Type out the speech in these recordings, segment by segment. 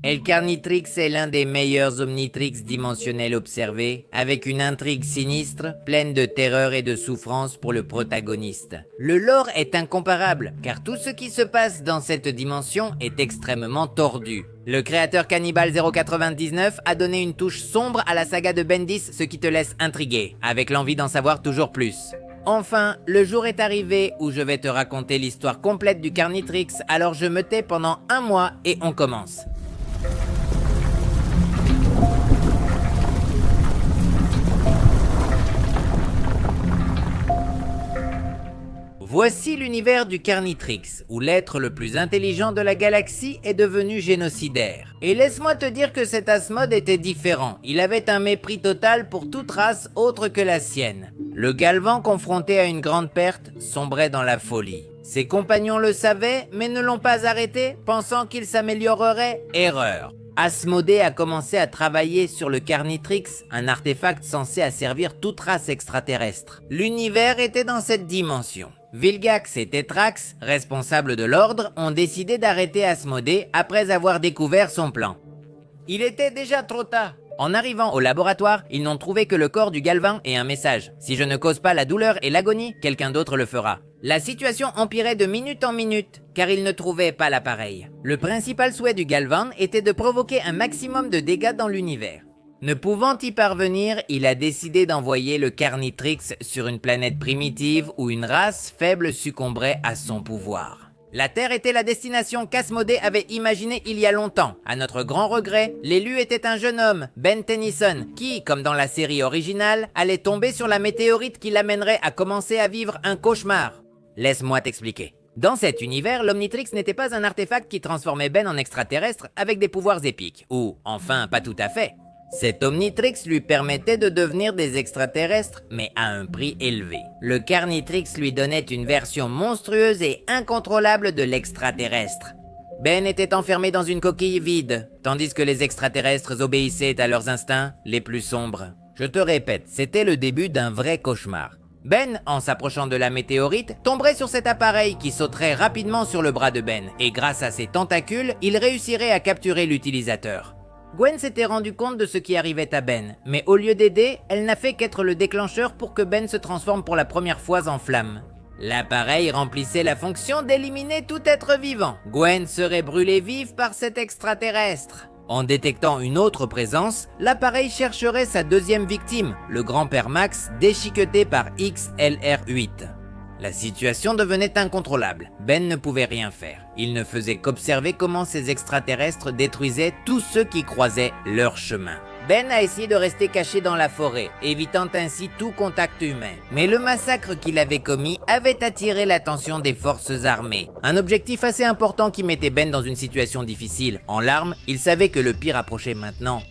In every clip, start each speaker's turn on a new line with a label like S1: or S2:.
S1: El Carnitrix est l'un des meilleurs Omnitrix dimensionnels observés, avec une intrigue sinistre, pleine de terreur et de souffrance pour le protagoniste. Le lore est incomparable, car tout ce qui se passe dans cette dimension est extrêmement tordu. Le créateur Cannibal 099 a donné une touche sombre à la saga de Bendis, ce qui te laisse intrigué, avec l'envie d'en savoir toujours plus. Enfin, le jour est arrivé où je vais te raconter l'histoire complète du Carnitrix, alors je me tais pendant 1 mois et on commence. Voici l'univers du Carnitrix, où l'être le plus intelligent de la galaxie est devenu génocidaire. Et laisse-moi te dire que cet Asmode était différent, il avait un mépris total pour toute race autre que la sienne. Le Galvan, confronté à une grande perte, sombrait dans la folie. Ses compagnons le savaient, mais ne l'ont pas arrêté, pensant qu'il s'améliorerait. Erreur. Asmodée a commencé à travailler sur le Carnitrix, un artefact censé asservir toute race extraterrestre. L'univers était dans cette dimension. Vilgax et Tetrax, responsables de l'ordre, ont décidé d'arrêter Asmodée après avoir découvert son plan. Il était déjà trop tard. En arrivant au laboratoire, ils n'ont trouvé que le corps du Galvan et un message. Si je ne cause pas la douleur et l'agonie, quelqu'un d'autre le fera. La situation empirait de minute en minute, car ils ne trouvaient pas l'appareil. Le principal souhait du Galvan était de provoquer un maximum de dégâts dans l'univers. Ne pouvant y parvenir, il a décidé d'envoyer le Carnitrix sur une planète primitive où une race faible succomberait à son pouvoir. La Terre était la destination qu'Asmodée avait imaginée il y a longtemps. À notre grand regret, l'élu était un jeune homme, Ben Tennyson, qui, comme dans la série originale, allait tomber sur la météorite qui l'amènerait à commencer à vivre un cauchemar. Laisse-moi t'expliquer. Dans cet univers, l'Omnitrix n'était pas un artefact qui transformait Ben en extraterrestre avec des pouvoirs épiques. Ou, enfin, pas tout à fait. Cet Omnitrix lui permettait de devenir des extraterrestres, mais à un prix élevé. Le Carnitrix lui donnait une version monstrueuse et incontrôlable de l'extraterrestre. Ben était enfermé dans une coquille vide, tandis que les extraterrestres obéissaient à leurs instincts les plus sombres. Je te répète, c'était le début d'un vrai cauchemar. Ben, en s'approchant de la météorite, tomberait sur cet appareil qui sauterait rapidement sur le bras de Ben, et grâce à ses tentacules, il réussirait à capturer l'utilisateur. Gwen s'était rendu compte de ce qui arrivait à Ben, mais au lieu d'aider, elle n'a fait qu'être le déclencheur pour que Ben se transforme pour la première fois en flamme. L'appareil remplissait la fonction d'éliminer tout être vivant. Gwen serait brûlée vive par cet extraterrestre. En détectant une autre présence, l'appareil chercherait sa deuxième victime, le grand-père Max, déchiqueté par XLR8. La situation devenait incontrôlable. Ben ne pouvait rien faire. Il ne faisait qu'observer comment ces extraterrestres détruisaient tous ceux qui croisaient leur chemin. Ben a essayé de rester caché dans la forêt, évitant ainsi tout contact humain. Mais le massacre qu'il avait commis avait attiré l'attention des forces armées. Un objectif assez important qui mettait Ben dans une situation difficile. En larmes, il savait que le pire approchait maintenant.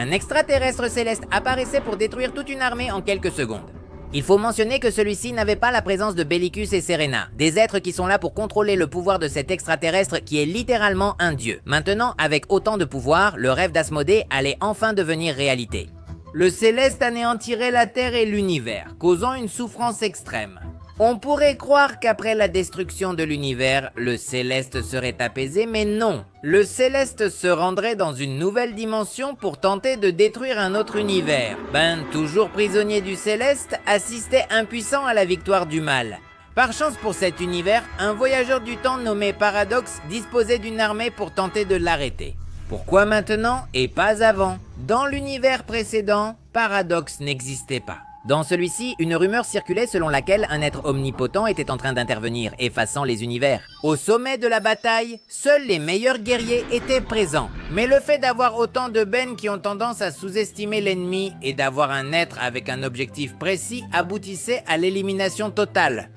S1: Un extraterrestre céleste apparaissait pour détruire toute une armée en quelques secondes. Il faut mentionner que celui-ci n'avait pas la présence de Bellicus et Serena, des êtres qui sont là pour contrôler le pouvoir de cet extraterrestre qui est littéralement un dieu. Maintenant, avec autant de pouvoir, le rêve d'Asmodée allait enfin devenir réalité. Le Céleste anéantirait la Terre et l'univers, causant une souffrance extrême. On pourrait croire qu'après la destruction de l'univers, le Céleste serait apaisé, mais non. Le Céleste se rendrait dans une nouvelle dimension pour tenter de détruire un autre univers. Ben, toujours prisonnier du Céleste, assistait impuissant à la victoire du mal. Par chance pour cet univers, un voyageur du temps nommé Paradox disposait d'une armée pour tenter de l'arrêter. Pourquoi maintenant et pas avant? Dans l'univers précédent, Paradox n'existait pas. Dans celui-ci, une rumeur circulait selon laquelle un être omnipotent était en train d'intervenir, effaçant les univers. Au sommet de la bataille, seuls les meilleurs guerriers étaient présents. Mais le fait d'avoir autant de Ben qui ont tendance à sous-estimer l'ennemi et d'avoir un être avec un objectif précis aboutissait à l'élimination totale.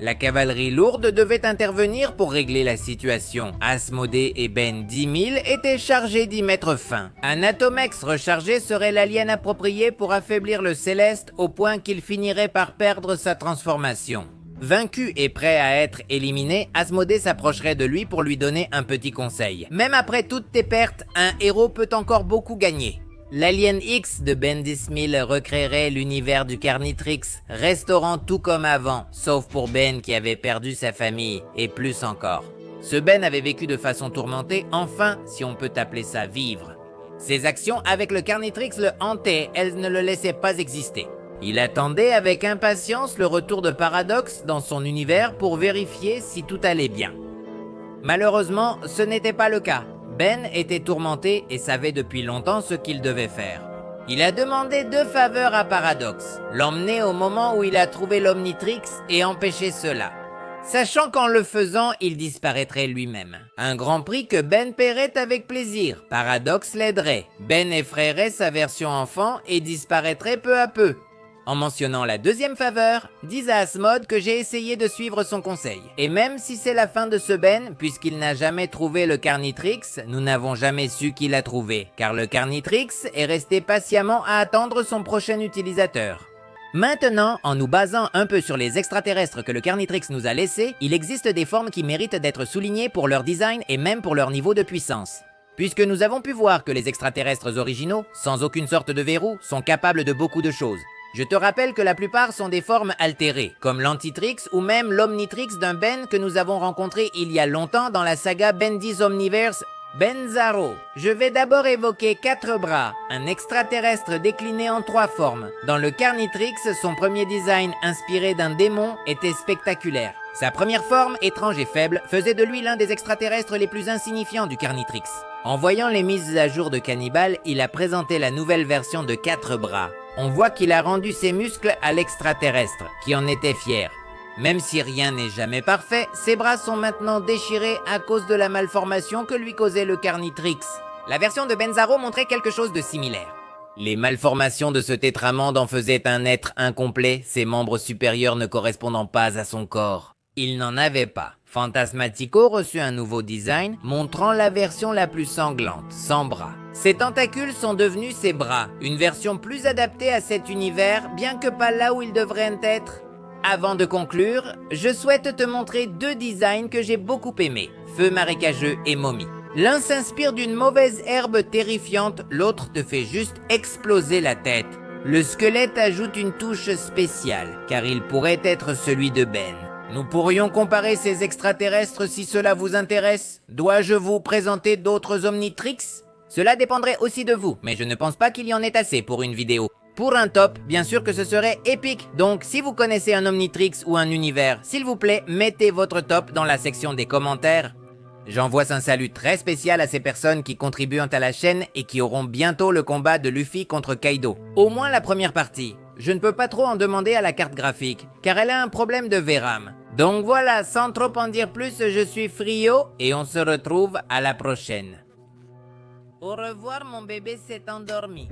S1: La cavalerie lourde devait intervenir pour régler la situation. Asmodée et Ben 10 000 étaient chargés d'y mettre fin. Un Atomex rechargé serait l'alien approprié pour affaiblir le Céleste au point qu'il finirait par perdre sa transformation. Vaincu et prêt à être éliminé, Asmodée s'approcherait de lui pour lui donner un petit conseil. Même après toutes tes pertes, un héros peut encore beaucoup gagner. L'Alien X de Bendis Mill recréerait l'univers du Carnitrix, restaurant tout comme avant, sauf pour Ben qui avait perdu sa famille, et plus encore. Ce Ben avait vécu de façon tourmentée, enfin, si on peut appeler ça vivre. Ses actions avec le Carnitrix le hantaient, elles ne le laissaient pas exister. Il attendait avec impatience le retour de Paradox dans son univers pour vérifier si tout allait bien. Malheureusement, ce n'était pas le cas. Ben était tourmenté et savait depuis longtemps ce qu'il devait faire. Il a demandé 2 faveurs à Paradox, l'emmener au moment où il a trouvé l'Omnitrix et empêcher cela, sachant qu'en le faisant, il disparaîtrait lui-même. Un grand prix que Ben paierait avec plaisir. Paradox l'aiderait. Ben effraierait sa version enfant et disparaîtrait peu à peu. En mentionnant la 2e faveur, dis à Asmod que j'ai essayé de suivre son conseil. Et même si c'est la fin de ce Ben, puisqu'il n'a jamais trouvé le Carnitrix, nous n'avons jamais su qui l'a trouvé, car le Carnitrix est resté patiemment à attendre son prochain utilisateur. Maintenant, en nous basant un peu sur les extraterrestres que le Carnitrix nous a laissés, il existe des formes qui méritent d'être soulignées pour leur design et même pour leur niveau de puissance. Puisque nous avons pu voir que les extraterrestres originaux, sans aucune sorte de verrou, sont capables de beaucoup de choses. Je te rappelle que la plupart sont des formes altérées, comme l'Antitrix ou même l'Omnitrix d'un Ben que nous avons rencontré il y a longtemps dans la saga Bendy's Omniverse, Benzaro. Je vais d'abord évoquer 4 bras, un extraterrestre décliné en 3 formes. Dans le Carnitrix, son premier design inspiré d'un démon était spectaculaire. Sa première forme, étrange et faible, faisait de lui l'un des extraterrestres les plus insignifiants du Carnitrix. En voyant les mises à jour de Cannibal, il a présenté la nouvelle version de 4 bras. On voit qu'il a rendu ses muscles à l'extraterrestre, qui en était fier. Même si rien n'est jamais parfait, ses bras sont maintenant déchirés à cause de la malformation que lui causait le Carnitrix. La version de Benzaro montrait quelque chose de similaire. Les malformations de ce tétramonde en faisaient un être incomplet, ses membres supérieurs ne correspondant pas à son corps. Il n'en avait pas. Fantasmatico reçut un nouveau design, montrant la version la plus sanglante, sans bras. Ses tentacules sont devenus ses bras, une version plus adaptée à cet univers, bien que pas là où ils devraient être. Avant de conclure, je souhaite te montrer 2 designs que j'ai beaucoup aimés, Feu marécageux et Momie. L'un s'inspire d'une mauvaise herbe terrifiante, l'autre te fait juste exploser la tête. Le squelette ajoute une touche spéciale, car il pourrait être celui de Ben. Nous pourrions comparer ces extraterrestres si cela vous intéresse. Dois-je vous présenter d'autres Omnitrix? Cela dépendrait aussi de vous, mais je ne pense pas qu'il y en ait assez pour une vidéo. Pour un top, bien sûr que ce serait épique, donc si vous connaissez un Omnitrix ou un univers, s'il vous plaît, mettez votre top dans la section des commentaires. J'envoie un salut très spécial à ces personnes qui contribuent à la chaîne et qui auront bientôt le combat de Luffy contre Kaido. Au moins la première partie. Je ne peux pas trop en demander à la carte graphique, car elle a un problème de VRAM. Donc voilà, sans trop en dire plus, je suis Frio et on se retrouve à la prochaine. Au revoir, mon bébé s'est endormi.